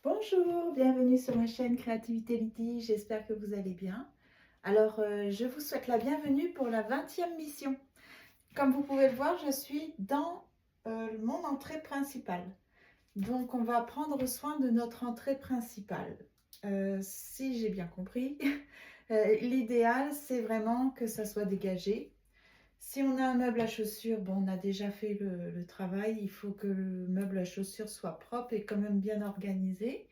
Bonjour, bienvenue sur ma chaîne Créativité Lydie, j'espère que vous allez bien. Alors, je vous souhaite la bienvenue pour la 20e mission. Comme vous pouvez le voir, je suis dans mon entrée principale. Donc, on va prendre soin de notre entrée principale. Si j'ai bien compris, l'idéal, c'est vraiment que ça soit dégagé. Si on a un meuble à chaussures, bon, on a déjà fait le travail. Il faut que le meuble à chaussures soit propre et quand même bien organisé.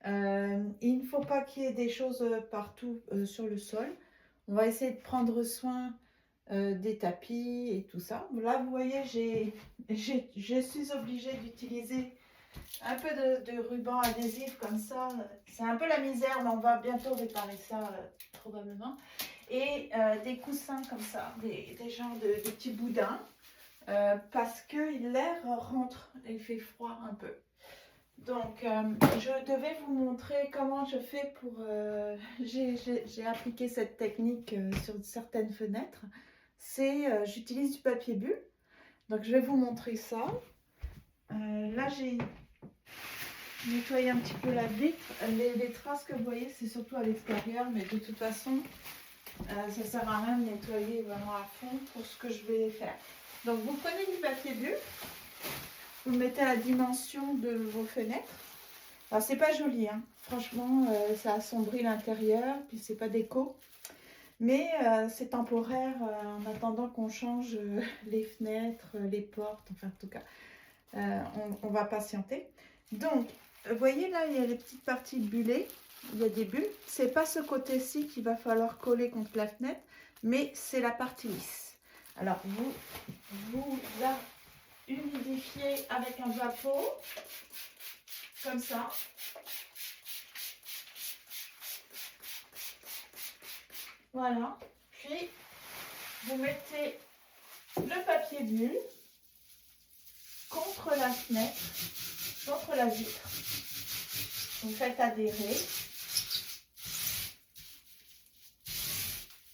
Il ne faut pas qu'il y ait des choses partout sur le sol. On va essayer de prendre soin des tapis et tout ça. Là, vous voyez, je suis obligée d'utiliser un peu de ruban adhésif comme ça. C'est un peu la misère, mais on va bientôt réparer ça probablement. Et des coussins comme ça, des genres de petits boudins, parce que l'air rentre et il fait froid un peu. Donc, je devais vous montrer comment je fais pour... j'ai appliqué cette technique sur certaines fenêtres. C'est, j'utilise du papier bulle. Donc, je vais vous montrer ça. Là, j'ai nettoyé un petit peu la vitre. Les traces que vous voyez, c'est surtout à l'extérieur. Mais de toute façon, ça sert à rien de nettoyer vraiment à fond pour ce que je vais faire. Donc, vous prenez du papier bulle. Vous le mettez à la dimension de vos fenêtres. Alors, c'est pas joli, hein. Franchement, ça assombrit l'intérieur, puis c'est pas déco. Mais c'est temporaire en attendant qu'on change les fenêtres, les portes, enfin en tout cas, on va patienter. Donc, vous voyez là, il y a les petites parties bullées, il y a des bulles. C'est pas ce côté-ci qu'il va falloir coller contre la fenêtre, mais c'est la partie lisse. Alors, vous la humidifiez avec un vapeau, comme ça. Voilà, puis vous mettez le papier bulle contre la fenêtre, contre la vitre. Vous faites adhérer.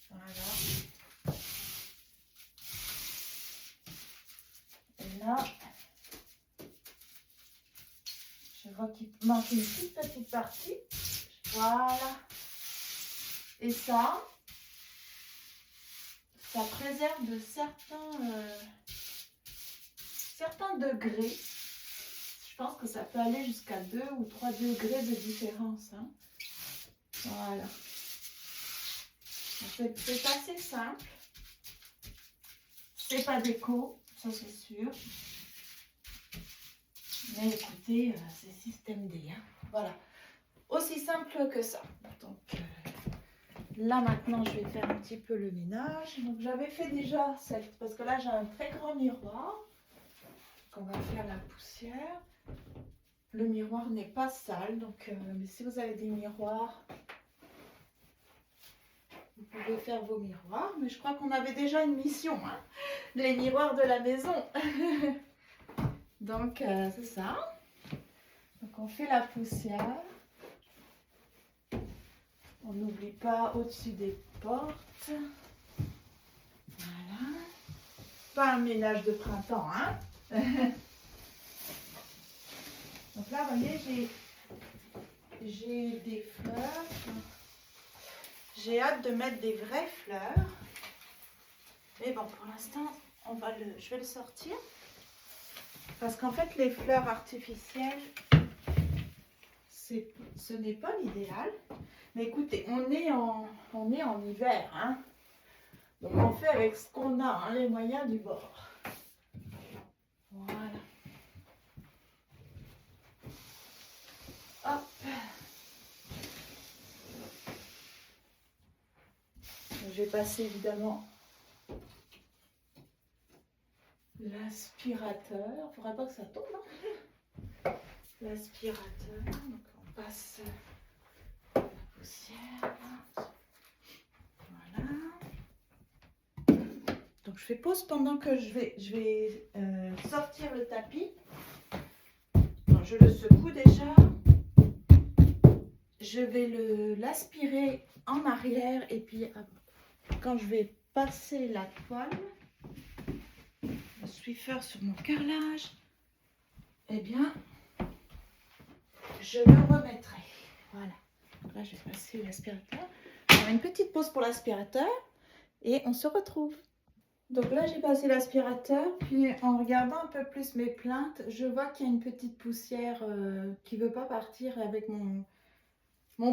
Voilà. Et là, je vois qu'il manque une toute petite partie. Voilà. Et ça préserve de certains degrés. Je pense que ça peut aller jusqu'à 2 ou 3 degrés de différence. Hein. Voilà. C'est assez simple. C'est pas déco, ça c'est sûr. Mais écoutez, c'est système D. Hein. Voilà. Aussi simple que ça. Donc là maintenant, je vais faire un petit peu le ménage. Donc j'avais fait déjà cette, parce que là j'ai un très grand miroir. On va faire la poussière. Le miroir n'est pas sale, donc mais si vous avez des miroirs, vous pouvez faire vos miroirs. Mais je crois qu'on avait déjà une mission, hein, les miroirs de la maison. Donc c'est ça. Donc on fait la poussière. On n'oublie pas au-dessus des portes. Voilà. Pas un ménage de printemps, hein. Donc là, vous voyez, j'ai des fleurs. J'ai hâte de mettre des vraies fleurs. Mais bon, pour l'instant, je vais le sortir. Parce qu'en fait, les fleurs artificielles, ce n'est pas l'idéal. Mais écoutez, on est en hiver. Hein. Donc on fait avec ce qu'on a, hein, les moyens du bord. Voilà. Hop. Je vais passer évidemment l'aspirateur. Il ne faudrait pas que ça tombe. Hein. L'aspirateur. Donc on passe la poussière. Voilà. Donc je fais pause pendant que je vais sortir le tapis. Donc, je le secoue déjà. Je vais l'aspirer en arrière et puis quand je vais passer la toile, le Swiffer sur mon carrelage, eh bien, je le remettrai. Voilà. Donc là, je vais passer l'aspirateur. On va une petite pause pour l'aspirateur et on se retrouve. Donc là, j'ai passé l'aspirateur, puis en regardant un peu plus mes plaintes, je vois qu'il y a une petite poussière qui ne veut pas partir avec mon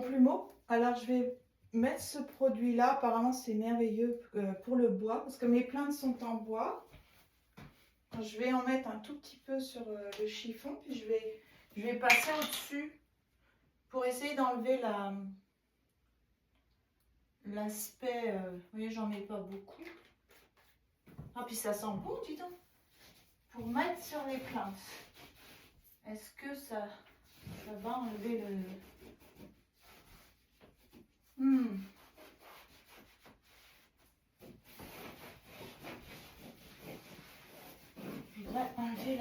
plumeau. Alors, je vais mettre ce produit-là. Apparemment, c'est merveilleux pour le bois, parce que mes plaintes sont en bois. Je vais en mettre un tout petit peu sur le chiffon, puis je vais passer au-dessus pour essayer d'enlever l'aspect. Vous voyez, j'en mets pas beaucoup. Ah, puis ça sent bon, dis donc. Pour mettre sur les plaintes. Est-ce que ça va enlever le... Je voudrais enlever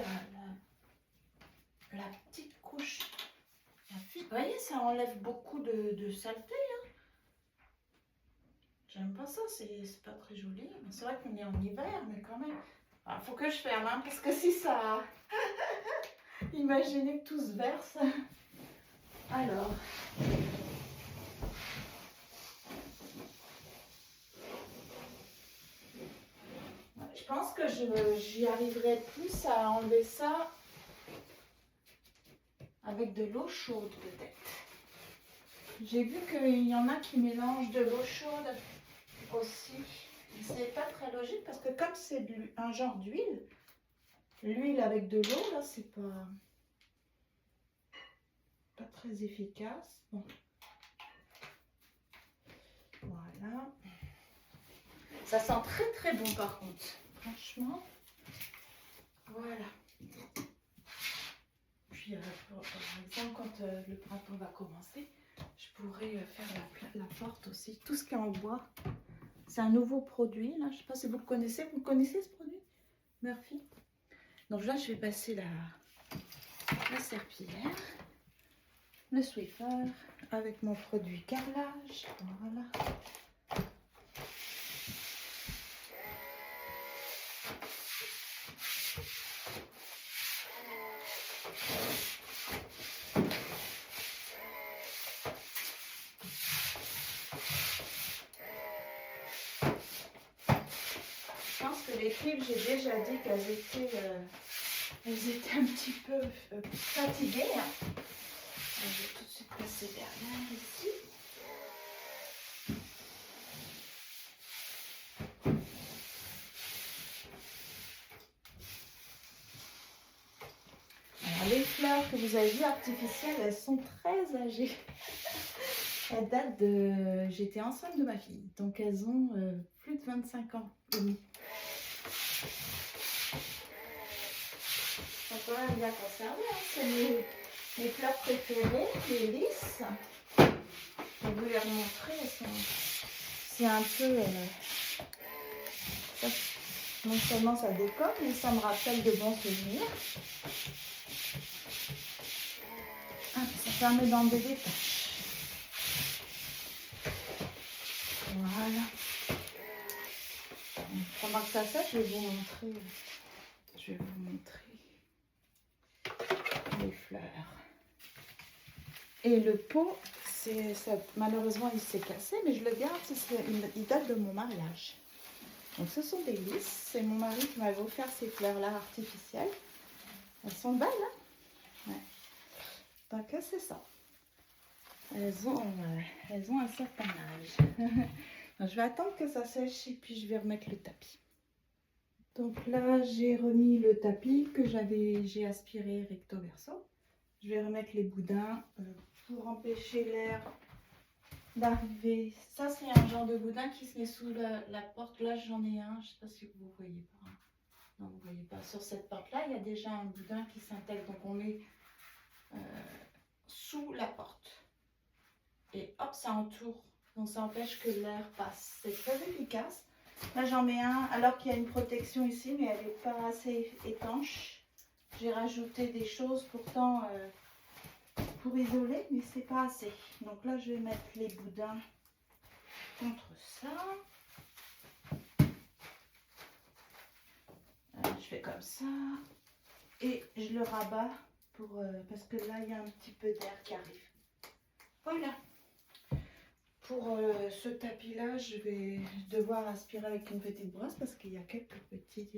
la petite couche. Vous voyez, ça enlève beaucoup de saleté. Hein. J'aime pas ça, c'est pas très joli. C'est vrai qu'on est en hiver, mais quand même. Il faut que je ferme, hein, parce que si ça... Imaginez que tout se verse. Alors... Je pense que j'y arriverai plus à enlever ça avec de l'eau chaude peut-être. J'ai vu qu'il y en a qui mélangent de l'eau chaude aussi. C'est pas très logique parce que comme c'est un genre d'huile, l'huile avec de l'eau, là, c'est pas très efficace. Bon. Voilà. Ça sent très très bon par contre. Franchement. Voilà. Puis par exemple, quand le printemps va commencer, je pourrais faire la porte aussi. Tout ce qui est en bois. C'est un nouveau produit. Là. Je ne sais pas si vous le connaissez. Vous connaissez ce produit? Murphy. Donc là, je vais passer la serpillière, le Swiffer avec mon produit carrelage. Voilà. Je pense que les fibres, j'ai déjà dit qu'elles étaient un petit peu fatiguées. Hein. Je vais tout de suite passer derrière ici. Alors les fleurs que vous avez vues artificielles, elles sont très âgées. Elles datent de... J'étais enceinte de ma fille, donc elles ont plus de 25 ans et demi. Elles sont quand même bien conservées, hein. C'est mes fleurs préférées, les lys. Je vais vous les remontrer, c'est un peu... non seulement ça décore, mais ça me rappelle de bons souvenirs. Ah, ça permet d'enlever des taches. Voilà. Pendant que ça sèche, je vais vous montrer les fleurs. Et le pot, malheureusement il s'est cassé, mais je le garde, il date de mon mariage. Donc ce sont des lys, c'est mon mari qui m'avait offert ces fleurs-là artificielles. Elles sont belles, hein? Ouais. Donc c'est ça. Elles ont un certain âge. Je vais attendre que ça sèche et puis je vais remettre le tapis. Donc là, j'ai remis le tapis que j'ai aspiré recto verso. Je vais remettre les boudins pour empêcher l'air d'arriver. Ça, c'est un genre de boudin qui se met sous la porte. Là, j'en ai un. Je ne sais pas si vous ne voyez pas. Non, vous ne voyez pas. Sur cette porte-là, il y a déjà un boudin qui s'intègre. Donc, on met sous la porte. Et hop, ça entoure. Donc, ça empêche que l'air passe. C'est très efficace. Là, j'en mets un alors qu'il y a une protection ici, mais elle n'est pas assez étanche. J'ai rajouté des choses pourtant pour isoler, mais c'est pas assez. Donc là, je vais mettre les boudins contre ça. Je fais comme ça. Et je le rabats parce que là, il y a un petit peu d'air qui arrive. Voilà. Pour ce tapis-là, je vais devoir aspirer avec une petite brosse parce qu'il y a quelques petites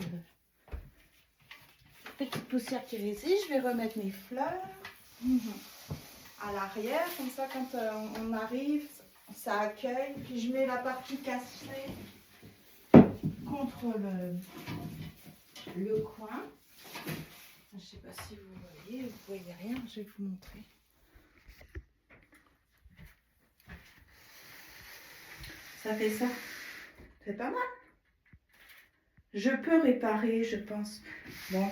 poussières qui résident. Je vais remettre mes fleurs à l'arrière, comme ça quand on arrive, ça accueille. Puis je mets la partie cachée contre le coin. Je ne sais pas si vous voyez rien, je vais vous montrer. Ça fait ça. C'est pas mal. Je peux réparer, je pense. Bon,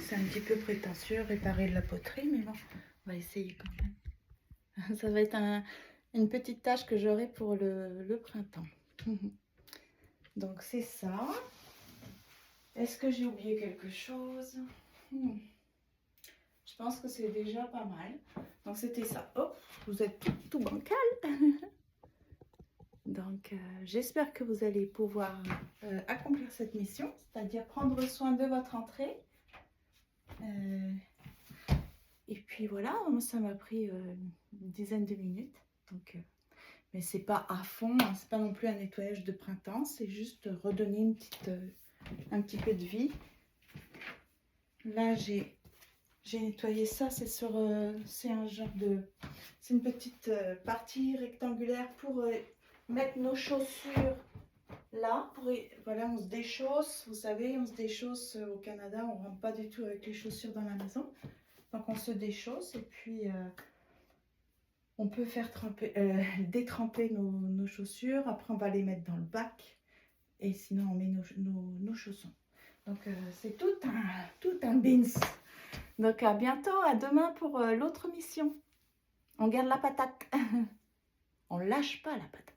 c'est un petit peu prétentieux, réparer de la poterie, mais bon, on va essayer quand même. Ça va être une petite tâche que j'aurai pour le printemps. Donc c'est ça. Est-ce que j'ai oublié quelque chose? Je pense que c'est déjà pas mal. Donc c'était ça. Oh, vous êtes tout bancal. Donc j'espère que vous allez pouvoir accomplir cette mission, c'est-à-dire prendre soin de votre entrée. Et puis voilà, ça m'a pris une dizaine de minutes. Donc, mais c'est pas à fond, hein, c'est pas non plus un nettoyage de printemps, c'est juste redonner un petit peu de vie. Là j'ai nettoyé ça, c'est un genre c'est une petite partie rectangulaire pour mettre nos chaussures là. Voilà, on se déchausse, vous savez, on se déchausse au Canada, on rentre pas du tout avec les chaussures dans la maison. Donc on se déchausse et puis on peut faire détremper nos chaussures. Après on va les mettre dans le bac et sinon on met nos chaussons. Donc c'est tout un bins. Donc à bientôt, à demain pour l'autre mission. On garde la patate. On lâche pas la patate.